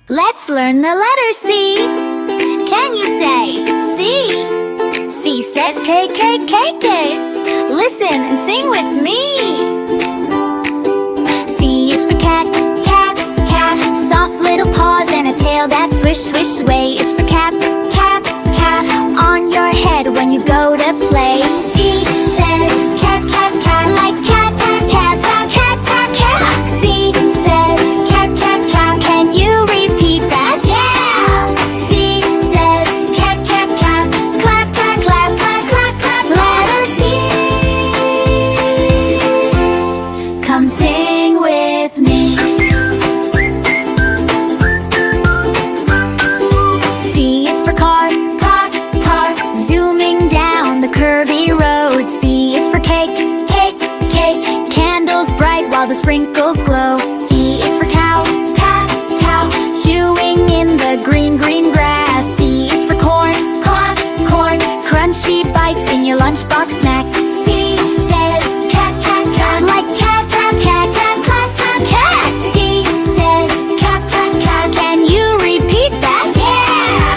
Let's learn the letter C. Can you say C? C says K, K, K, K. Listen and sing with me. C is for cat, cat, cat. Soft little paws and a tail that swish, swish, sway. Is for cap, cap, cap. On your head when you go to